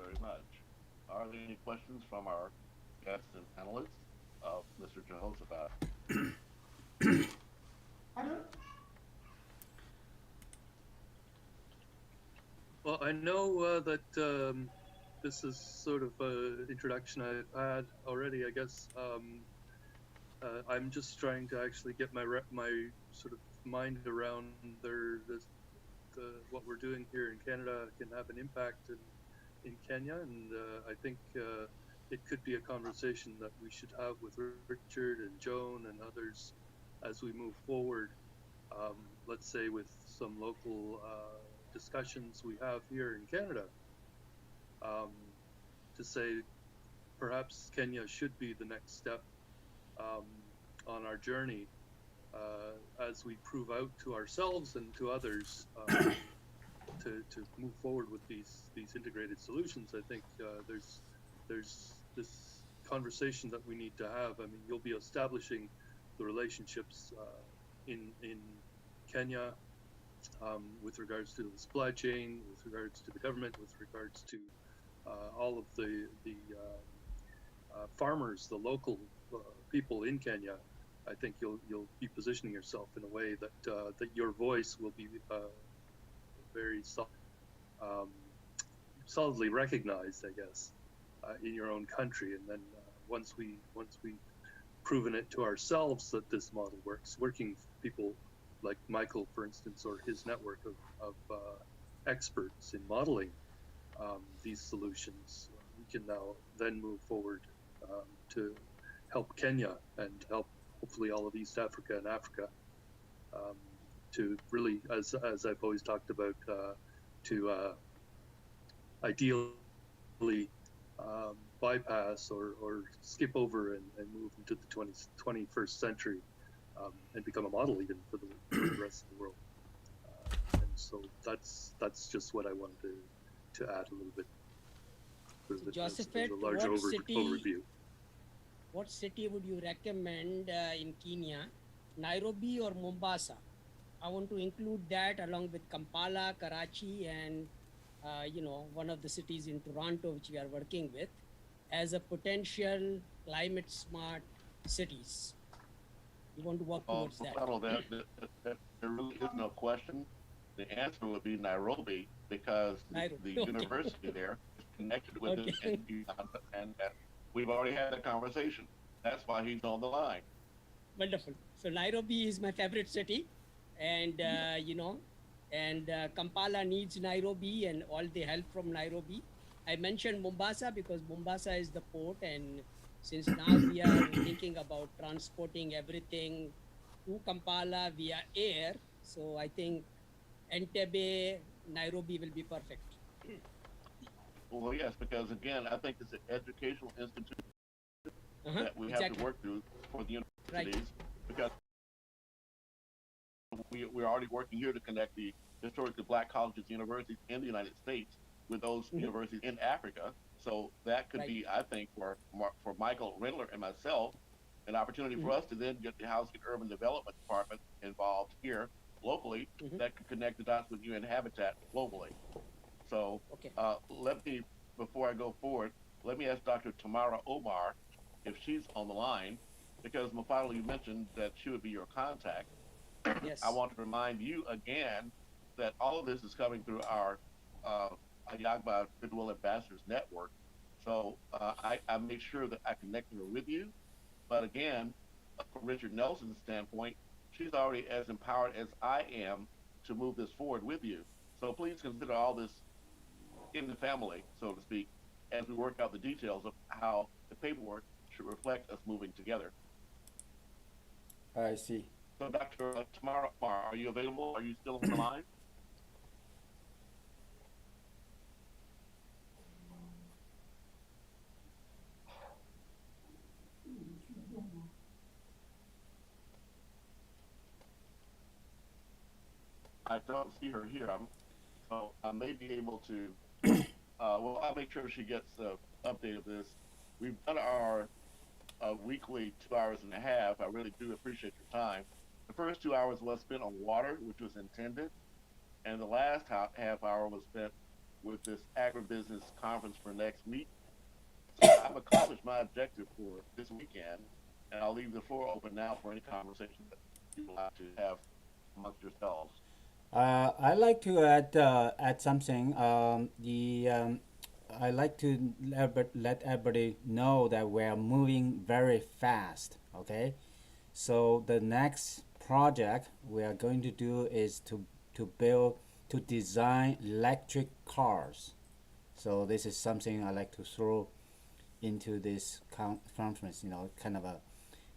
very much. Are there any questions from our guests and panelists of Mr. Jehoshaphat? I don't. Well, I know that this is sort of an introduction I've had already, I guess. I'm just trying to actually get my sort of mind around what we're doing here in Canada can have an impact in Kenya, and I think it could be a conversation that we should have with Richard and Joan and others as we move forward. Let's say with some local discussions we have here in Canada, to say perhaps Kenya should be the next step on our journey as we prove out to ourselves and to others to move forward with these integrated solutions. I think there's this conversation that we need to have. I mean, you'll be establishing the relationships in Kenya with regards to the supply chain, with regards to the government, with regards to all of the farmers, the local people in Kenya. I think you'll be positioning yourself in a way that your voice will be very solidly recognized, I guess, in your own country. And then once we've proven it to ourselves that this model works, working people like Michael, for instance, or his network of experts in modeling these solutions, we can now then move forward to help Kenya and help hopefully all of East Africa and Africa to really, as I've always talked about, to ideally bypass or skip over and move into the 21st century and become a model even for the rest of the world. And so that's just what I wanted to add a little bit. So Joseph, a large overview. What city would you recommend in Kenya, Nairobi or Mombasa? I want to include that along with Kampala, Karachi, and one of the cities in Toronto, which we are working with, as a potential climate smart cities. You want to work towards that? There really is no question. The answer would be Nairobi, because the university there is connected with it in Uganda, and we've already had that conversation. That's why he's on the line. Wonderful. So Nairobi is my favorite city, and Kampala needs Nairobi and all the help from Nairobi. I mentioned Mombasa because Mombasa is the port, and since now we are thinking about transporting everything to Kampala via air, so I think Entebbe, Nairobi will be perfect. Well, yes, because again, I think it's an educational institution that we have to work through for the universities, because we're already working here to connect the historically black colleges, universities in the United States with those universities in Africa. So that could be, I think, for Michael Rindler and myself, an opportunity for us to then get the Housing and Urban Development Department involved here locally that could connect the dots with UN Habitat globally. So let me, before I go forward, let me ask Dr. Tamara Omar if she's on the line, because Mufadal, you mentioned that she would be your contact. Yes. I want to remind you again that all of this is coming through our Ayagba Goodwill Ambassadors Network. So I made sure that I connected her with you. But again, from Richard Nelson's standpoint, she's already as empowered as I am to move this forward with you. So please consider all this in the family, so to speak, as we work out the details of how the paperwork should reflect us moving together. I see. So Dr. Tamara Omar, are you available? Are you still on the line? I don't see her here. So I may be able to, well, I'll make sure she gets the update of this. We've done our weekly 2 hours and a half. I really do appreciate your time. The first 2 hours was spent on water, which was intended, and the last half hour was spent with this agribusiness conference for next week. So I've accomplished my objective for this weekend, and I'll leave the floor open now for any conversation that you'd like to have amongst yourselves. I'd like to add something. I like to let everybody know that we are moving very fast. Okay, so the next project we are going to do is to design electric cars. So this is something I like to throw into this conference. Kind of a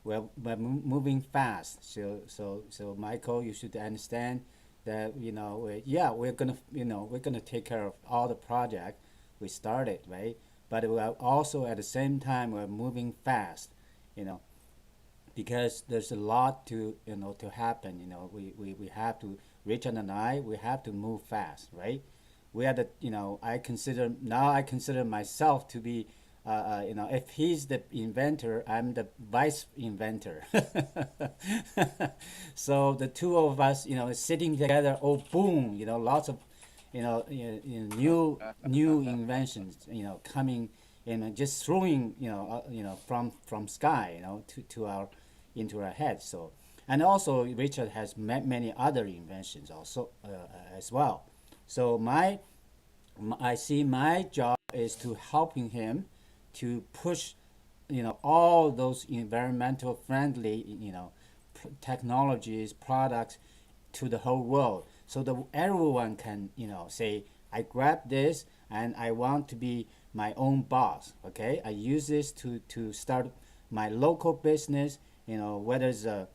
we're moving fast. So Michael, you should understand that yeah, we're gonna take care of all the project we started, right? But we are also at the same time we're moving fast, you know, because there's a lot to happen. We have to, Richard and I, we have to move fast, right? We are the I consider myself to be if he's the inventor, I'm the vice inventor. So the two of us, sitting together, oh boom, lots of new inventions, coming and just throwing, from sky, to our into our heads. So, and also Richard has many other inventions also as well. So I see my job is to helping him to push, all those environmental friendly, technologies, products to the whole world, so that everyone can, say, I grab this and I want to be my own boss. Okay, I use this to start my local business. Whether it's a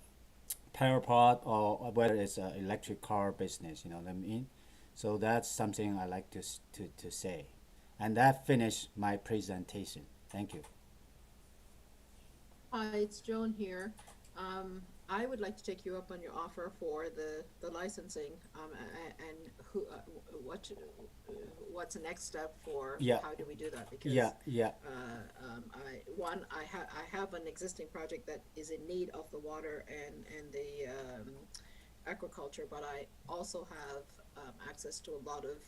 PyraPOD or whether it's an electric car business. You know what I mean? So that's something I like to say. And that finished my presentation. Thank you. Hi, it's Joan here. I would like to take you up on your offer for the licensing, and what's the next step for Yeah. how do we do that? Because Yeah. I have an existing project that is in need of the water and the aquaculture, but I also have access to a lot of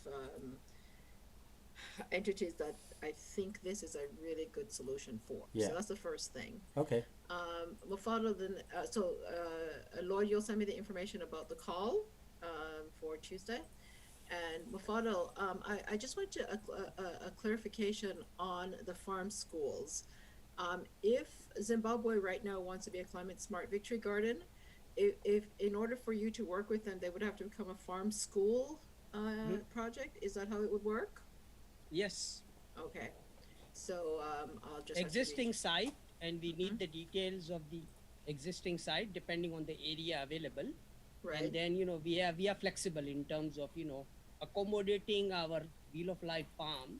entities that I think this is a really good solution for. Yeah. So that's the first thing. Okay. Mufado, then, Lloyd, you'll send me the information about the call for Tuesday. And Mufado, I just want a clarification on the farm schools. If Zimbabwe right now wants to be a climate smart victory garden, if in order for you to work with them, they would have to become a farm school project. Is that how it would work? Yes. Okay. So I'll just Existing site, and we need the details of the existing site depending on the area available. Right. And then we are flexible in terms of accommodating our Wheel of Life farm,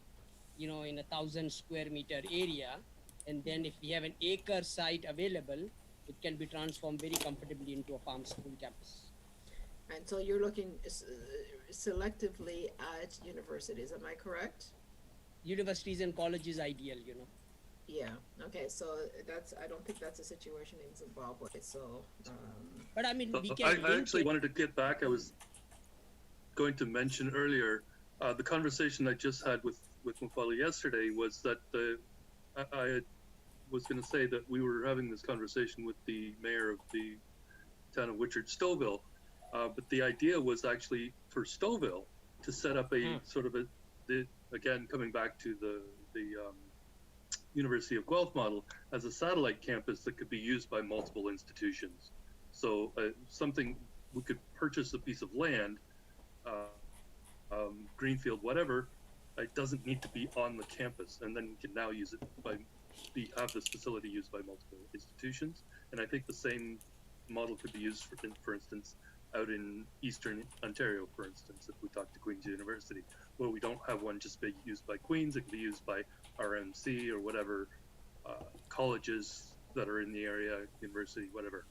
in 1,000 square meter area. And then if we have an acre site available, it can be transformed very comfortably into a farm school campus. And so you're looking selectively at universities, am I correct? Universities and colleges ideal, Yeah. Okay. So I don't think that's a situation in Zimbabwe. So. But I mean, we I can. actually wanted to get back. I was going to mention earlier the conversation I just had with Mufali yesterday was that I was going to say that we were having this conversation with the mayor of the town of Wichard Stouffville, but the idea was actually for Stouffville to set up a sort of again coming back to the University of Guelph model as a satellite campus that could be used by multiple institutions. So something we could purchase a piece of land, greenfield, whatever. It doesn't need to be on the campus, and then we can now use it have this facility used by multiple institutions. And I think the same model could be used for instance, out in Eastern Ontario, for instance, if we talk to Queen's University, where we don't have one just be used by Queen's, it can be used by RMC or whatever colleges that are in the area, university, whatever.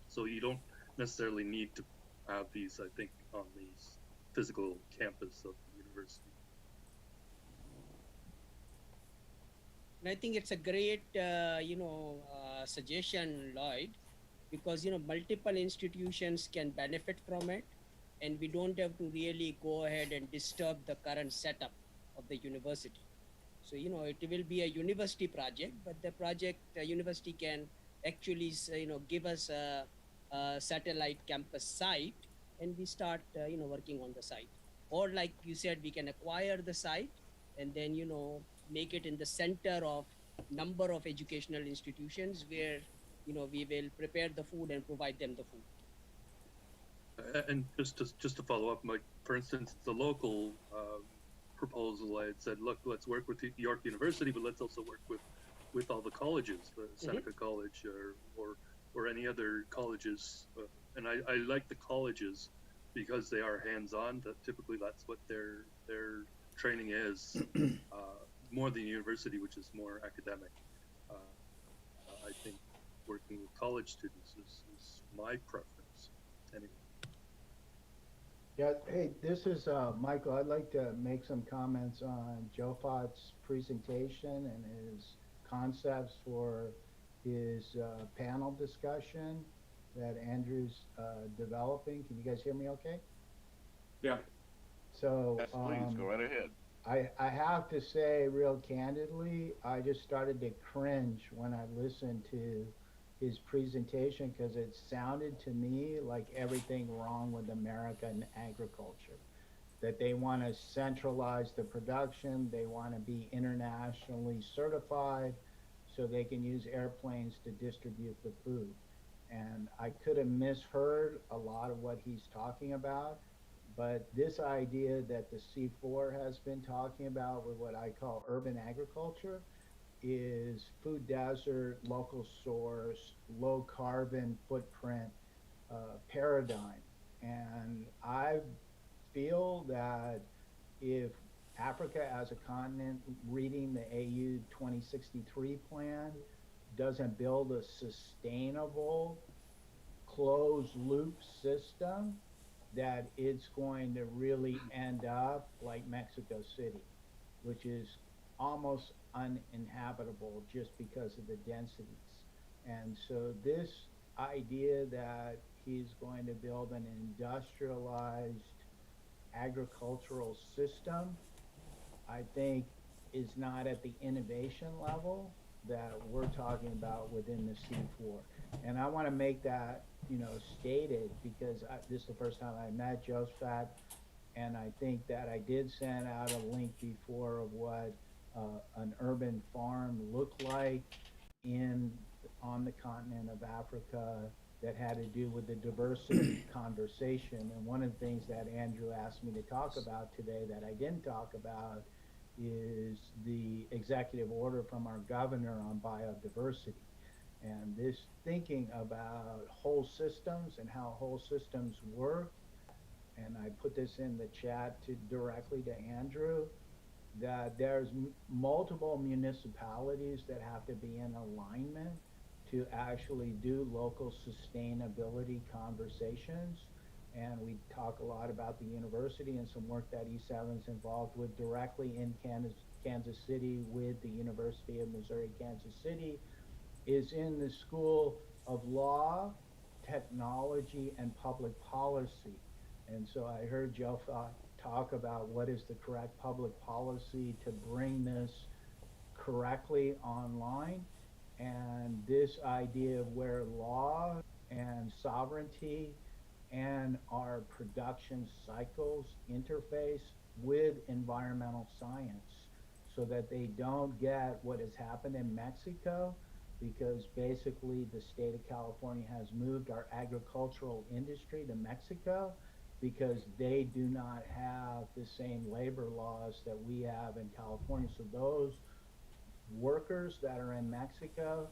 So you don't necessarily need to have these, I think, on the physical campus of the university. And I think it's a great, suggestion, Lloyd, because multiple institutions can benefit from it, and we don't have to really go ahead and disturb the current setup. of the university. So, it will be a university project, but the project university can actually, give us a satellite campus site, and we start, working on the site. Or like you said, we can acquire the site and then, make it in the center of number of educational institutions where, we will prepare the food and provide them the food. And just to follow up, Mike, for instance, the local proposal, I had said, look, let's work with York University, but let's also work with all the colleges, the Seneca College or any other colleges. And I like the colleges because they are hands-on. That typically that's what their training is, more than university, which is more academic. I think working with college students is my preference. Anyway. Yeah, hey, this is Michael. I'd like to make some comments on Jophat's presentation and his concepts for his panel discussion that Andrew's developing. Can you guys hear me okay? Yeah. So, Yes, please, go right ahead. I have to say real candidly, I just started to cringe when I listened to his presentation because it sounded to me like everything wrong with American agriculture. That they want to centralize the production, they want to be internationally certified so they can use airplanes to distribute the food. And I could have misheard a lot of what he's talking about, but this idea that the C4 has been talking about with what I call urban agriculture is food desert, local source, low carbon footprint paradigm. And I feel that if Africa as a continent, reading the AU 2063 plan, doesn't build a sustainable closed loop system, that it's going to really end up like Mexico City, which is almost uninhabitable just because of the densities. And so this idea that he's going to build an industrialized agricultural system, I think is not at the innovation level that we're talking about within the C4. And I want to make that, stated because this is the first time I met Josephat, and I think that I did send out a link before of what an urban farm looked like on the continent of Africa that had to do with the diversity conversation. And one of the things that Andrew asked me to talk about today that I didn't talk about is the executive order from our governor on biodiversity. And this thinking about whole systems and how whole systems work, and I put this in the chat directly to Andrew, that there's multiple municipalities that have to be in alignment to actually do local sustainability conversations. And we talk a lot about the university and some work that E7's involved with directly in Kansas City with the University of Missouri, Kansas City, is in the School of Law, Technology, and Public Policy. And so I heard Joe talk about what is the correct public policy to bring this correctly online. And this idea of where law and sovereignty and our production cycles interface with environmental science so that they don't get what has happened in Mexico, because basically the state of California has moved our agricultural industry to Mexico because they do not have the same labor laws that we have in California. So those workers that are in Mexico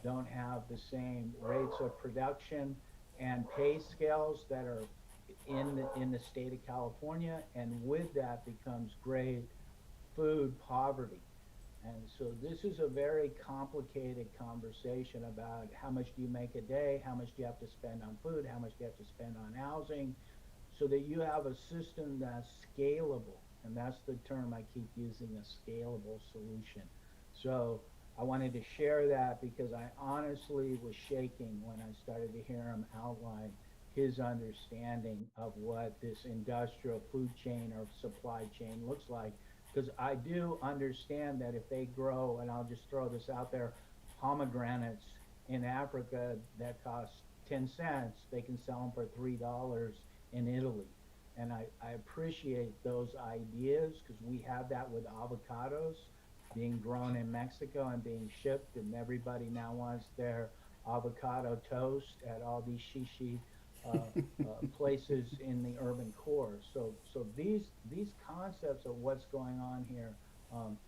don't have the same rates of production and pay scales that are in the state of California, and with that becomes great food poverty. And so this is a very complicated conversation about how much do you make a day, how much do you have to spend on food, how much do you have to spend on housing, so that you have a system that's scalable. And that's the term I keep using, a scalable solution. So I wanted to share that because I honestly was shaking when I started to hear him outline his understanding of what this industrial food chain or supply chain looks like, Because I do understand that if they grow, and I'll just throw this out there, pomegranates in Africa that cost 10 cents, they can sell them for $3 in Italy. And I appreciate those ideas because we have that with avocados being grown in Mexico and being shipped, and everybody now wants their avocado toast at all these shishi places in the urban core. So these concepts of what's going on here,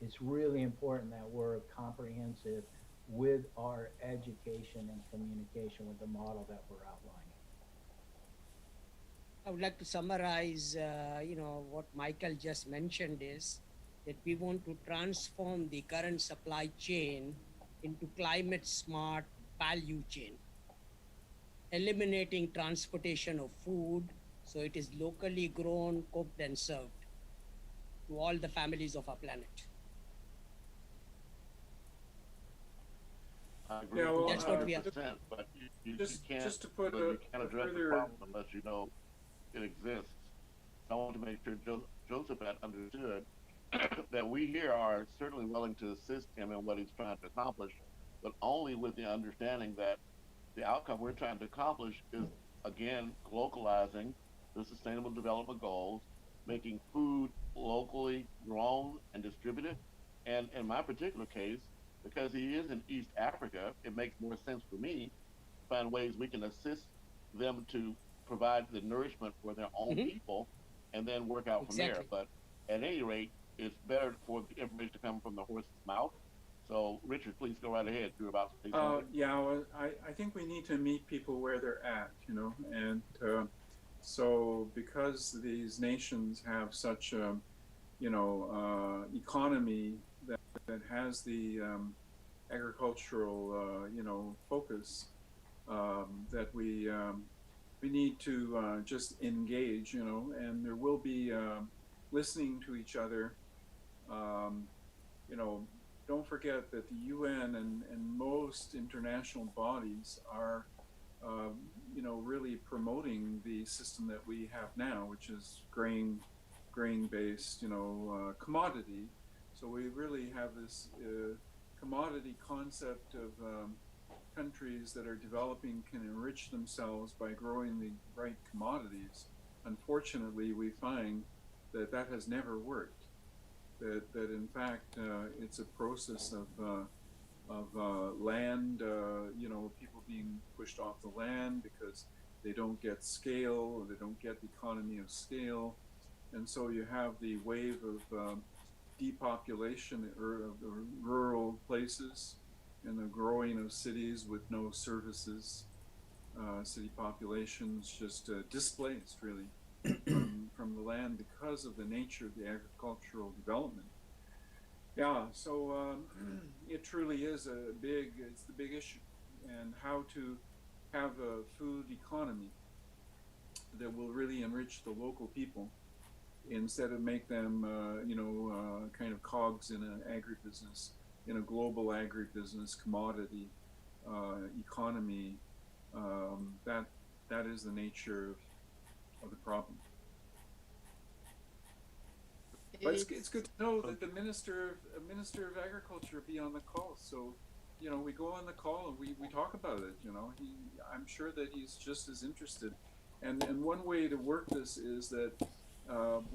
it's really important that we're comprehensive with our education and communication with the model that we're outlining. I would like to summarize, what Michael just mentioned is that we want to transform the current supply chain into climate smart value chain, eliminating transportation of food so it is locally grown, cooked, and served to all the families of our planet. I agree Yeah, well, That's what we are. 100%, but you can't, just to put you a can't address the further, problem unless you know it exists. I want to make sure Joseph had understood that we here are certainly willing to assist him in what he's trying to accomplish, but only with the understanding that the outcome we're trying to accomplish is, again, localizing the Sustainable Development Goals, making food locally grown and distributed. And in my particular case, because he is in East Africa, it makes more sense for me to find ways we can assist them to provide the nourishment for their own people and then work out from there. Exactly. But at any rate, it's better for the information to come from the horse's mouth. So, Richard, please go right ahead. You're about to say something. yeah, well, I think we need to meet people where they're at, and so because these nations have such a, economy that has the agricultural, focus, that we need to just engage, and there will be listening to each other. Don't forget that the UN and most international bodies are, really promoting the system that we have now, which is grain-based, commodity. So we really have this commodity concept of countries that are developing can enrich themselves by growing the right commodities. Unfortunately, we find that that has never worked. That in fact it's a process of land, people being pushed off the land because they don't get scale, or they don't get the economy of scale, and so you have the wave of depopulation of the rural places and the growing of cities with no services. City populations just displaced really from the land because of the nature of the agricultural development. Yeah, so it truly is it's the big issue, and how to have a food economy that will really enrich the local people instead of make them, kind of cogs in an agribusiness, in a global agribusiness commodity economy. That is the nature of the problem. But it's good to know that the minister of agriculture be on the call. So, we go on the call and we talk about it. I'm sure that he's just as interested. And one way to work this is that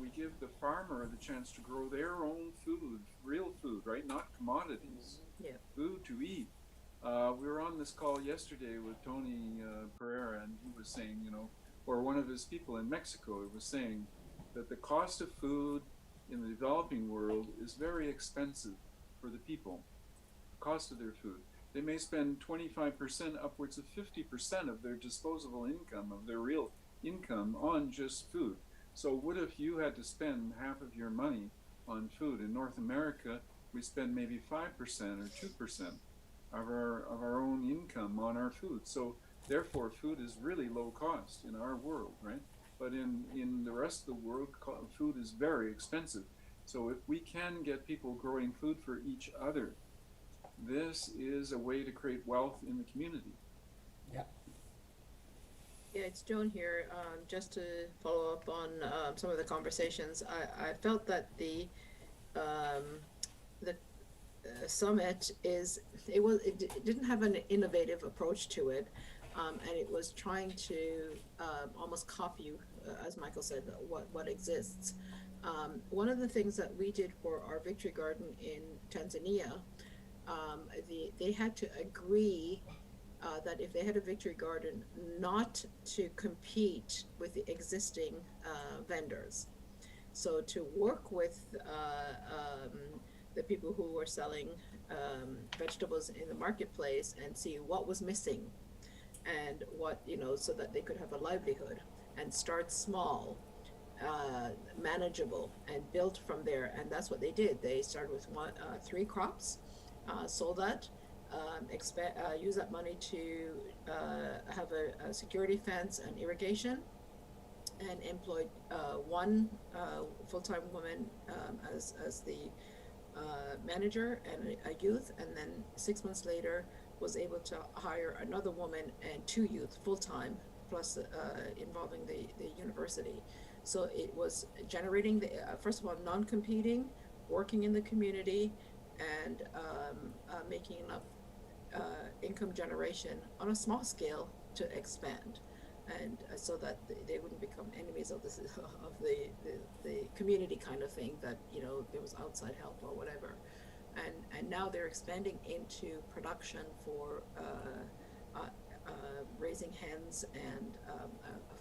we give the farmer the chance to grow their own food, real food, right? Not commodities. Yeah. Food to eat. We were on this call yesterday with Tony Pereira, and he was saying, or one of his people in Mexico, was saying that the cost of food in the developing world is very expensive for the people. The cost of their food. They may spend 25%, upwards of 50% of their disposable income, of their real income, on just food. So what if you had to spend half of your money on food? In North America, we spend maybe 5% or 2% of our own income on our food. So therefore, food is really low cost in our world, right? But in the rest of the world, food is very expensive. So if we can get people growing food for each other, this is a way to create wealth in the community. Yeah. Yeah, it's Joan here. Just to follow up on some of the conversations, I felt that the the summit it didn't have an innovative approach to it, and it was trying to almost copy, as Michael said, what exists. One of the things that we did for our Victory Garden in Tanzania, they had to agree that if they had a Victory Garden, not to compete with the existing vendors. So to work with the people who were selling vegetables in the marketplace and see what was missing and what, so that they could have a livelihood and start small, manageable, and build from there. And that's what they did. They started with 3 crops, sold that, use that money to have a security fence and irrigation, and employed 1 full-time woman as the manager and a youth, and then 6 months later was able to hire another woman and 2 youth full-time, plus involving the university. So it was generating the first of all, non-competing, working in the community, and making enough income generation on a small scale to expand, and so that they wouldn't become enemies of the community kind of thing, that there was outside help or whatever. And now they're expanding into production for raising hens and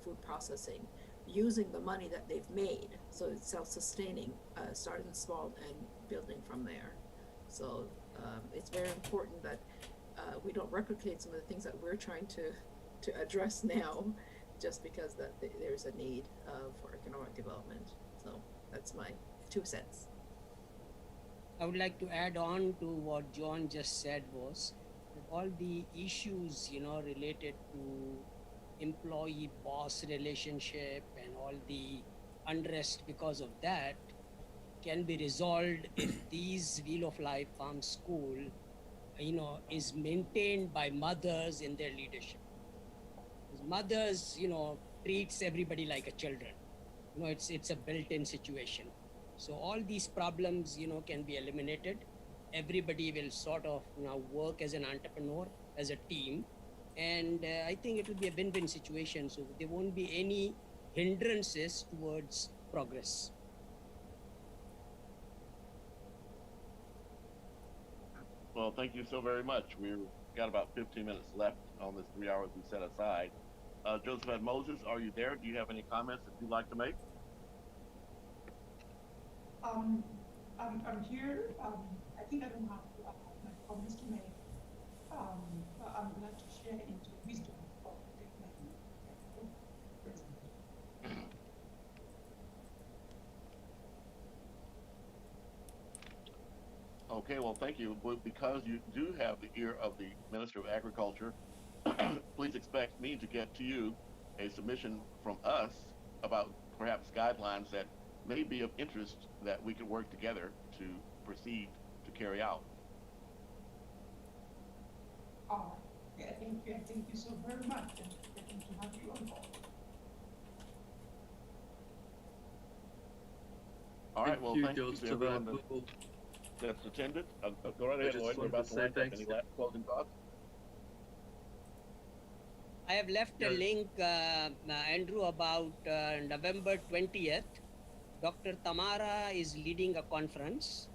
food processing, using the money that they've made. So it's self-sustaining, starting small and building from there. So it's very important that we don't replicate some of the things that we're trying to address now, just because that there's a need for economic development. So that's my 2 cents. I would like to add on to what John just said, was that all the issues, related to employee-boss relationship and all the unrest because of that can be resolved if these Wheel of Life Farm School, is maintained by mothers in their leadership. Because mothers, treats everybody like a children. It's a built-in situation. So all these problems, can be eliminated. Everybody will sort of work as an entrepreneur, as a team. And I think it will be a win-win situation. So there won't be any hindrances towards progress. Well, thank you so very much. We've got about 15 minutes left on this 3 hours we set aside. Joseph and Moses, are you there? Do you have any comments that you'd like to make? I'm here. I think I don't have my comments to make. But I'm glad to share into wisdom of the president. Okay, well, thank you. Well, because you do have the ear of the Minister of Agriculture, please expect me to get to you a submission from us about perhaps guidelines that may be of interest that we could work together to proceed to carry out. Yeah, thank you. Thank you so very much. And happy to have you on board. All right, well, thank you to Joseph. everyone that's attended. Go right ahead, Lloyd. We're about to wind up. Any last closing thoughts? I have left a link, Andrew, about November 20th. Dr. Tamara is leading a conference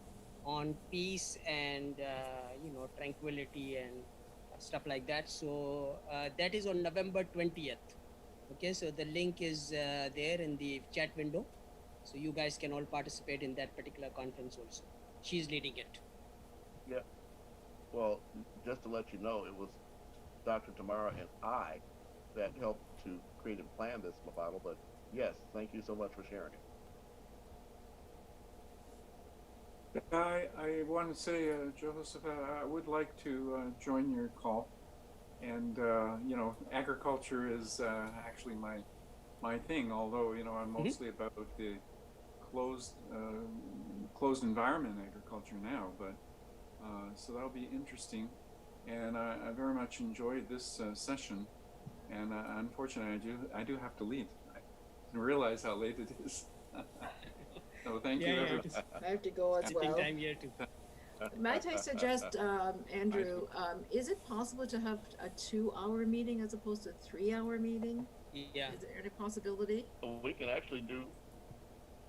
on peace and, tranquility and stuff like that. So that is on November 20th. Okay, so the link is there in the chat window. So you guys can all participate in that particular conference also. She's leading it. Yeah. Well, just to let you know, it was Dr. Tamara and I that helped to create and plan this model. But yes, thank you so much for sharing it. I want to say, Joseph, I would like to join your call. And, agriculture is actually my thing, although, I'm mostly about the closed environment agriculture now. But so that'll be interesting. And I very much enjoyed this session. And unfortunately, I do have to leave. I didn't realize how late it is. So thank Yeah, you, yeah, everyone. it is I have to go as sitting well. time here too. Might I suggest, Andrew, is it possible to have a 2-hour meeting as opposed to a 3-hour meeting? Yeah. Is there any possibility? We could actually do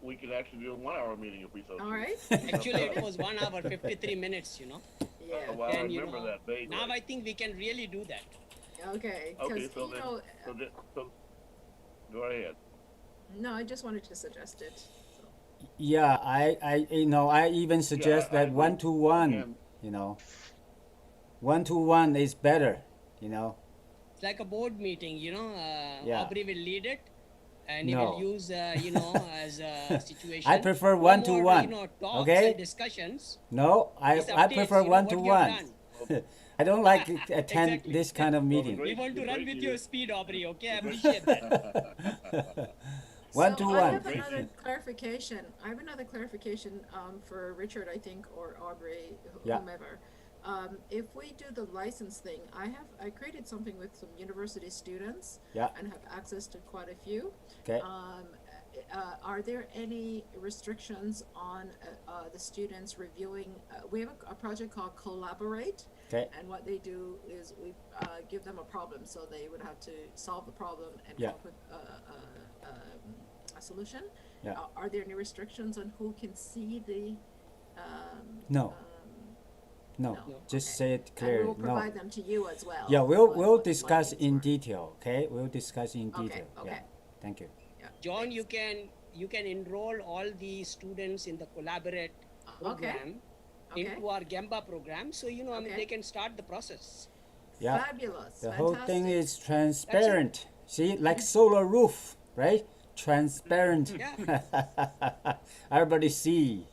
a 1 hour meeting if we so All choose. right. Actually, it was 1 hour 53 minutes. Yeah. Well, I And remember that vaguely. now I think we can really do that. Okay. Okay, Because so then, so go ahead. no, I just wanted to suggest it. So. Yeah, I even suggest I that agree. 1-to-1, Again, 1-to-1 is better, It's like a board meeting, Yeah. Aubrey will lead it, and he No. will use, as a situation. I prefer No more, 1-to-1, talks okay? and discussions. No, It's I updates, prefer what you have 1-to-1. done. I don't like to attend Exactly. this kind of Well, the meeting. great- We want to the run great with news- your speed, Aubrey, okay? I the great- appreciate that. So 1-to-1. I have Great. another clarification. I have another clarification for Richard, I think, or Aubrey, Yeah. whomever. If we do the license thing, I created something with some university students Yeah. and have access to quite a few. Okay. Are there any restrictions on the students reviewing? We have a project called Collaborate. Okay. And what they do is we give them a problem, so they would have to solve the problem and Yeah. come up with a solution. Yeah. Are there any restrictions on who can see the? No. No, No. just Okay. say it And we clearly. will No. provide them to you as well. Yeah, what we'll the discuss plugins in were. detail. Okay, we'll discuss in Okay, detail. okay. Yeah. Thank you. Yeah, John, thanks. you can enroll all the students in the Collaborate program Okay. into our Gamba program. So, Okay. they can start the process. Yeah. Fabulous. The whole thing fantastic. is transparent. See, like SolaRoof, right? Transparent. Yeah. Everybody see.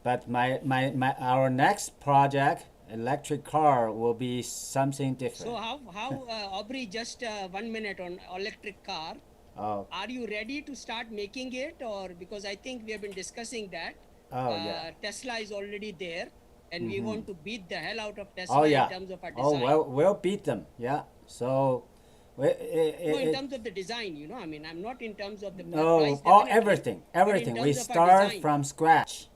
But our next project, electric car, will be something different. So how Aubrey, just 1 minute on electric car. Oh, Are you ready to start making it, or because I think we have been discussing that yeah. Tesla is already there, and we want to beat the hell out of Oh Tesla yeah. in terms of our Oh design. well, we'll beat them. Yeah. So, No, in terms of the design, I mean, I'm not in terms of the no, price. all definitely, everything, but in everything. We terms of our start design. from scratch.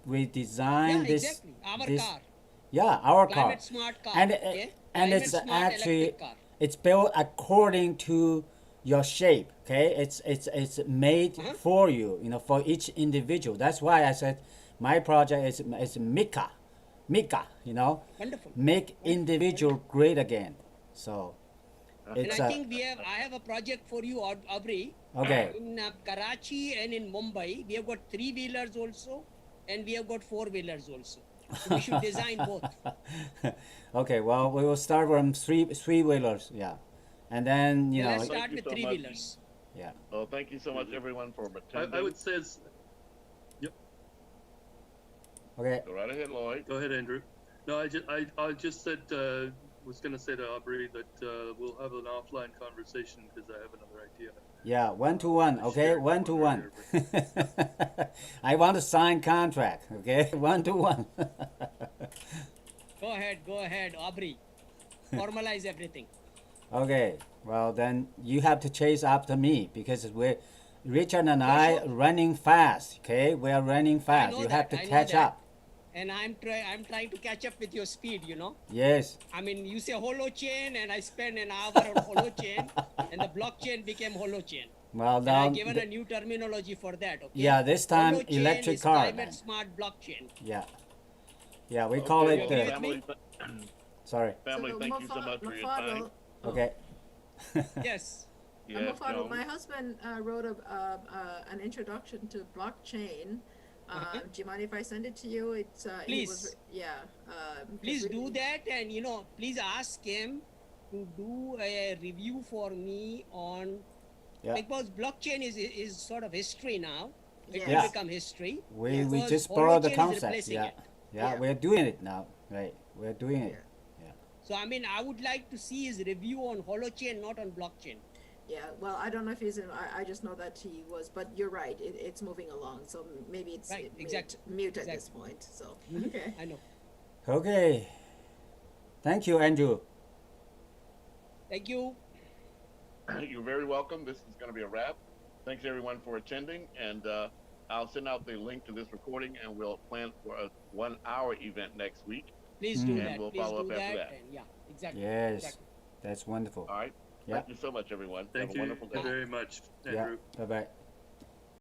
We design Yeah, this. exactly. Our this, car, Yeah, our car. climate smart car, And okay? and Climate it's smart actually electric car. it's built according to your shape. Okay, it's made for you. For each individual. That's why I said my project is Mika. Wonderful. Make individual great again. So And it's I think I have a project for you, Aubrey. okay. In Karachi and in Mumbai, we have got 3-wheelers also, and we have got 4-wheelers also. So we should design both. Okay, well, we will start from three-wheelers, yeah, and then Let's Thank start you with so much. 3-wheelers. yeah. Well, thank you so much, everyone, for attending. I would say, Okay, Go right ahead, Lloyd. go ahead, Andrew. No, I just said, was going to say to Aubrey that we'll have an offline conversation because I have another idea. yeah, 1-to-1, okay, Shared one 1-to-1. earlier, I want to sign contract, okay, 1-to-1. Go ahead, Aubrey. Formalize everything. Okay, well then you have to chase after me because Richard and I sure. running fast, okay, we are running fast. know You that, have to I know catch that. up. And I'm trying to catch up with your speed, Yes. I mean, you say holochain, and I spend an hour on holochain, and the blockchain became holochain. Well, And now, I've given a new terminology for that, okay? yeah, this time Holochain electric is car. climate Then. smart blockchain. Yeah, yeah, we call Okay, it. well, The, agree with family, sorry. family, So thank you so much for your time. Okay. Yes. Yes, Mufado, Joan. my husband wrote an introduction to blockchain. Do you mind if I send it to you? It's he was, Please. yeah. Please because do we- that, and please ask him to do a review for me on Yeah. because blockchain is sort of history now. It Yeah. will become history. We Because just borrow the holochain is concept. replacing Yeah. it. yeah, Yeah. we're doing it now. Right, we're doing it. So I mean, I would like to see his review on holochain, not on blockchain. Yeah, well, I don't know if he's in. I just know that he was, but you're right. It's moving along, so maybe it's Right, exactly. mute at this Exactly. point. So okay. I know. Okay. Thank you, Andrew. Thank you. You're very welcome. This is going to be a wrap. Thanks everyone for attending, and I'll send out the link to this recording, and we'll plan for a 1 hour event next week. Please do Mm. And that. we'll Please follow do up after that. that. And yeah, exactly. Yes, Exactly. that's wonderful. All right. Yeah. Thank you so much, everyone. Thank Have a you wonderful day. very much, Yeah. Andrew. Bye bye.